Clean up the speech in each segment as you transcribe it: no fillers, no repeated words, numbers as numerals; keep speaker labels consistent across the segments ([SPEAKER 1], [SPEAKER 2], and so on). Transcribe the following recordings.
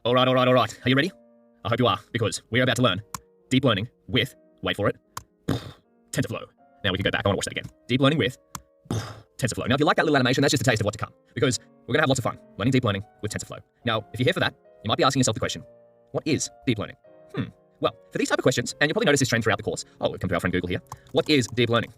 [SPEAKER 1] All right. Are you ready? I hope you are, because we're about to learn deep learning with, wait for it, TensorFlow. Now we can go back. I want to watch that again. Deep learning with TensorFlow. Now, if you like that little animation, that's just a taste of what to come, because we're going to have lots of fun learning deep learning with TensorFlow. Now, if you're here for that, you might be asking yourself the question, what is deep learning? Well, for these type of questions, and you'll probably notice this trend throughout the course. Oh, we've come to our friend Google here. What is deep learning?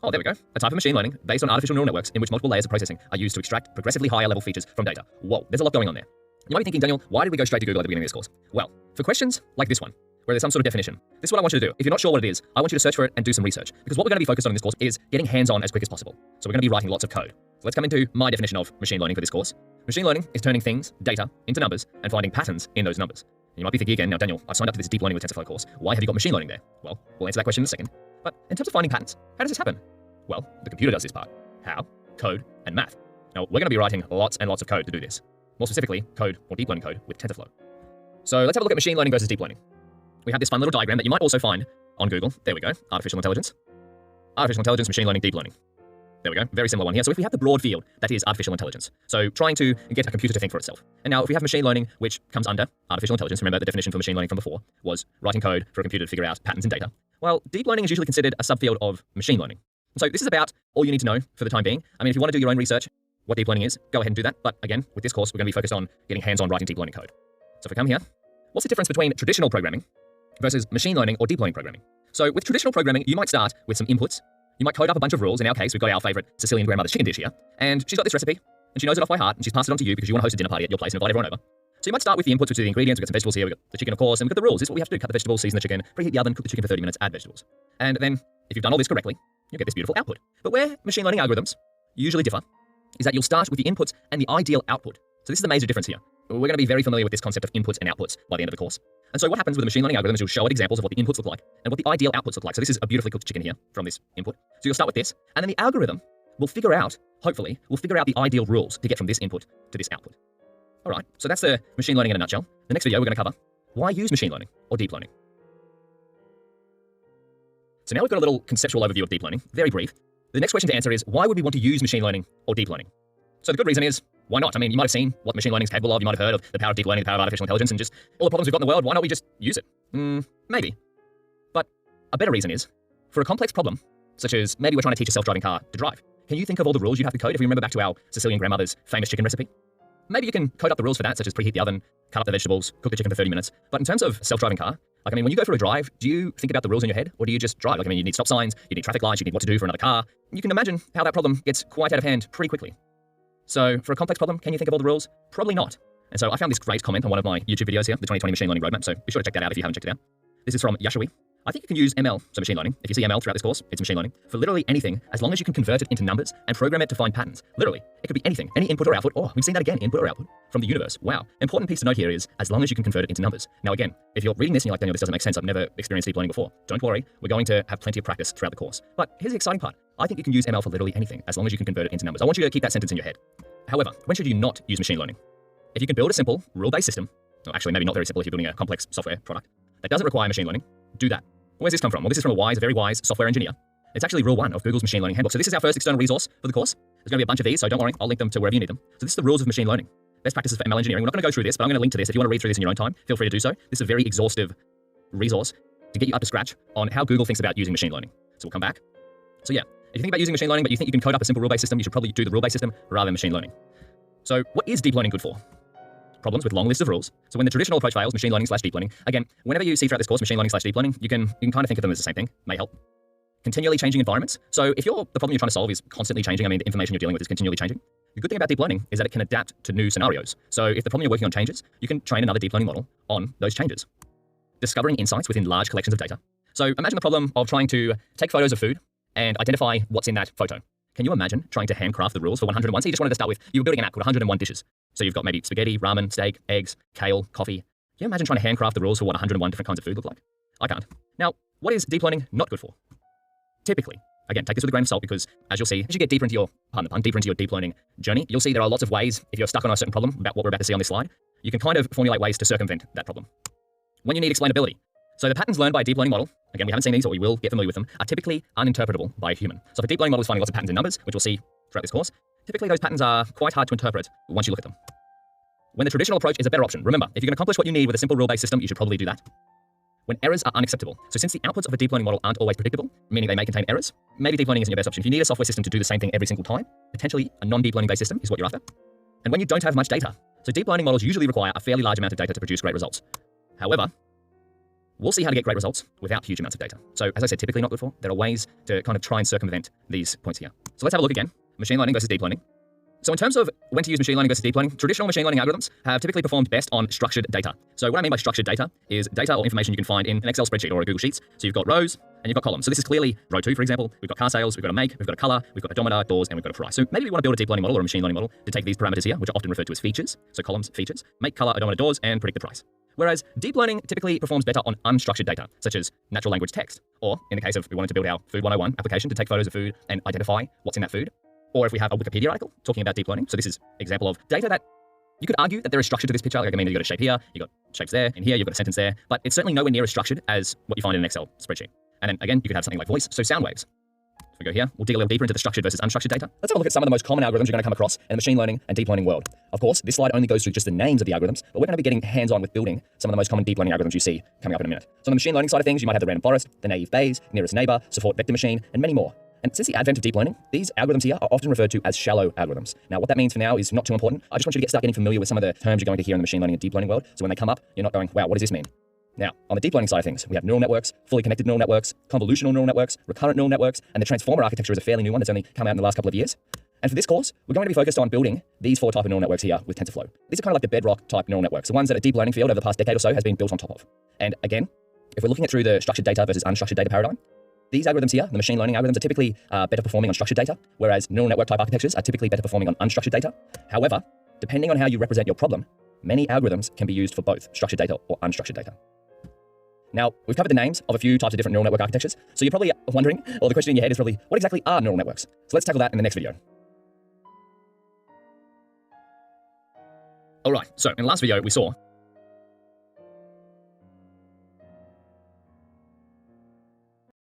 [SPEAKER 1] Oh, there we go. A type of machine learning based on artificial neural networks in which multiple layers of processing are used to extract progressively higher level features from data. Whoa, there's a lot going on there. You might be thinking, Daniel, why did we go straight to Google at the beginning of this course? Well, for questions like this one, where there's some sort of definition, this is what I want you to do. If you're not sure what it is, I want you to search for it and do some research, because what we're going to be focused on in this course is getting hands-on as quick as possible. So we're going to be writing lots of code. So let's come into my definition of machine learning for this course. Machine learning is turning things, data, into numbers and finding patterns in those numbers. And you might be thinking again, now Daniel, I've signed up to this deep learning with TensorFlow course. Why have you got machine learning there? Well, we'll answer that question in a second. But in terms of finding patterns, how does this happen? Well, the computer does this part. How? Code and math. Now, we're going to be writing lots and lots of code to do this. More specifically, code or deep learning code with TensorFlow. So let's have a look at machine learning versus deep learning. We have this fun little diagram that you might also find on Google. There we go. Artificial intelligence, machine learning, deep learning. There we go. Very similar one here. So if we have the broad field, that is artificial intelligence. So trying to get a computer to think for itself. And now if we have machine learning, which comes under artificial intelligence, remember the definition for machine learning from before was writing code for a computer to figure out patterns in data. Well, deep learning is usually considered a subfield of machine learning. So this is about all you need to know for the time being. I mean, if you want to do your own research, what deep learning is, go ahead and do that. But again, with this course, we're going to be focused on getting hands-on writing deep learning code. So if we come here, what's the difference between traditional programming versus machine learning or deep learning programming? So with traditional programming, you might start with some inputs. You might code up a bunch of rules. In our case, we've got our favorite Sicilian grandmother's chicken dish here. And she's got this recipe, and she knows it off by heart, and she's passed it on to you because you want to host a dinner party at your place and invite everyone over. So you might start with the inputs, which are the ingredients. We've got some vegetables here. We've got the chicken, of course, and we've got the rules. This is what we have to do. Cut the vegetables, season the chicken, preheat the oven, cook the chicken for 30 minutes, add vegetables. And then, if you've done all this correctly, you'll get this beautiful output. But where machine learning algorithms usually differ is that you'll start with the inputs and the ideal output. So this is the major difference here. We're going to be very familiar with this concept of inputs and outputs by the end of the course. And so what happens with the machine learning algorithms, you'll show it examples of what the inputs look like and what the ideal outputs look like. So this is a beautifully cooked chicken here from this input. So you'll start with this, and then the algorithm will figure out, hopefully, the ideal rules to get from this input to this output. All right, so that's the machine learning in a nutshell. The next video we're going to cover, why use machine learning or deep learning? So now we've got a little conceptual overview of deep learning, very brief. The next question to answer is, why would we want to use machine learning or deep learning? So the good reason is, why not? I mean, you might have seen what machine learning is capable of. You might have heard of the power of deep learning, the power of artificial intelligence, and just all the problems we've got in the world. Why not we just use it? Maybe. But a better reason is, for a complex problem, such as maybe we're trying to teach a self-driving car to drive, can you think of all the rules you'd have to code if you remember back to our Sicilian grandmother's famous chicken recipe? Maybe you can code up the rules for that, such as preheat the oven, cut up the vegetables, cook the chicken for 30 minutes. But in terms of self-driving car, when you go for a drive, do you think about the rules in your head, or do you just drive? You need stop signs, you need traffic lights, you need what to do for another car. You can imagine how that problem gets quite out of hand pretty quickly. So for a complex problem, can you think of all the rules? Probably not. And so I found this great comment on one of my YouTube videos here, the 2020 Machine Learning Roadmap, so be sure to check that out if you haven't checked it out. This is from Yashui. I think you can use ML, so machine learning. If you see ML throughout this course, it's machine learning, for literally anything, as long as you can convert it into numbers and program it to find patterns. Literally, it could be anything, any input or output. Oh, we've seen that again, input or output from the universe. Wow. Important piece to note here is, as long as you can convert it into numbers. Now again, if you're reading this and you're like, Daniel, this doesn't make sense, I've never experienced deep learning before. Don't worry, we're going to have plenty of practice throughout the course. But here's the exciting part. I think you can use ML for literally anything, as long as you can convert it into numbers. I want you to keep that sentence in your head. However, when should you not use machine learning? If you can build a simple, rule-based system, or actually maybe not very simple if you're building a complex software product, that doesn't require machine learning, do that. Where's this come from? Well, this is from a very wise software engineer. It's actually rule 1 of Google's machine learning handbook. So this is our first external resource for the course. There's going to be a bunch of these, so don't worry, I'll link them to wherever you need them. So this is the rules of machine learning. Best practices for ML engineering. We're not going to go through this, but I'm going to link to this. If you want to read through this in your own time, feel free to do so. This is a very exhaustive resource to get you up to scratch on how Google thinks about using machine learning. So we'll come back. So yeah, if you think about using machine learning, but you think you can code up a simple rule-based system, you should probably do the rule-based system rather than machine learning. So what is deep learning good for? Problems with long lists of rules. So when the traditional approach fails, machine learning / deep learning, again, whenever you see throughout this course machine learning / deep learning, you can kind of think of them as the same thing, may help. Continually changing environments. So if the problem you're trying to solve is constantly changing, the information you're dealing with is continually changing. The good thing about deep learning is that it can adapt to new scenarios. So if the problem you're working on changes, you can train another deep learning model on those changes. Discovering insights within large collections of data. So imagine the problem of trying to take photos of food and identify what's in that photo. Can you imagine trying to handcraft the rules for 101? So you just wanted to start with, you were building an app called 101 dishes. So you've got maybe spaghetti, ramen, steak, eggs, kale, coffee. Can you imagine trying to handcraft the rules for what 101 different kinds of food look like? I can't. Now, what is deep learning not good for? Typically, again, take this with a grain of salt, because as you'll see, as you get deeper into your deep learning journey, you'll see there are lots of ways, if you're stuck on a certain problem about what we're about to see on this slide, you can kind of formulate ways to circumvent that problem. When you need explainability. So the patterns learned by a deep learning model, again, we haven't seen these, or we will get familiar with them, are typically uninterpretable by a human. So if a deep learning model is finding lots of patterns in numbers, which we'll see throughout this course, typically those patterns are quite hard to interpret once you look at them. when the traditional approach is a better option. Remember, if you can accomplish what you need with a simple rule-based system, you should probably do that. When errors are unacceptable. So since the outputs of a deep learning model aren't always predictable, meaning they may contain errors, maybe deep learning isn't your best option. If you need a software system to do the same thing every single time, potentially a non-deep learning based system is what you're after. And when you don't have much data. So deep learning models usually require a fairly large amount of data to produce great results. However, we'll see how to get great results without huge amounts of data. So as I said, typically not good for. There are ways to kind of try and circumvent these points here. So let's have a look again. Machine learning versus deep learning. So in terms of when to use machine learning versus deep learning, traditional machine learning algorithms have typically performed best on structured data. So what I mean by structured data is data or information you can find in an Excel spreadsheet or a Google Sheets. So you've got rows and you've got columns. So this is clearly row 2, for example. We've got car sales, we've got a make, we've got a color, we've got odometer, doors, and we've got a price. So maybe we want to build a deep learning model or a machine learning model to take these parameters here, which are often referred to as features. So columns, features, make, color, odometer, doors, and predict the price. Whereas deep learning typically performs better on unstructured data, such as natural language text, or in the case of we wanted to build our Food 101 application to take photos of food and identify what's in that food. Or if we have a Wikipedia article talking about deep learning. So this is an example of data that you could argue that there is structure to this picture. Like, I mean, you've got a shape here, you've got shapes there, and here you've got a sentence there, but it's certainly nowhere near as structured as what you find in an Excel spreadsheet. And then again, you could have something like voice, so sound waves. If we go here, we'll dig a little deeper into the structured versus unstructured data. Let's have a look at some of the most common algorithms you're going to come across in the machine learning and deep learning world. Of course, this slide only goes through just the names of the algorithms, but we're going to be getting hands-on with building some of the most common deep learning algorithms you see coming up in a minute. So on the machine learning side of things, you might have the random forest, the naive Bayes, nearest neighbor, support vector machine, and many more. And since the advent of deep learning, these algorithms here are often referred to as shallow algorithms. Now, what that means for now is not too important. I just want you to start getting familiar with some of the terms you're going to hear in the machine learning and deep learning world. So when they come up, you're not going, wow, what does this mean? Now, on the deep learning side of things, we have neural networks, fully connected neural networks, convolutional neural networks, recurrent neural networks, and the transformer architecture is a fairly new one that's only come out in the last couple of years. And for this course, we're going to be focused on building these 4 type of neural networks here with TensorFlow. These are kind of like the bedrock type neural networks, the ones that a deep learning field over the past decade or so has been built on top of. And again, if we're looking at through the structured data versus unstructured data paradigm, these algorithms here, the machine learning algorithms, are typically better performing on structured data, whereas neural network type architectures are typically better performing on unstructured data. However, depending on how you represent your problem, many algorithms can be used for both structured data or unstructured data. Now, we've covered the names of a few types of different neural network architectures, so you're probably wondering, or the question in your head is probably, what exactly are neural networks? So let's tackle that in the next video. All right, so in the last video, we saw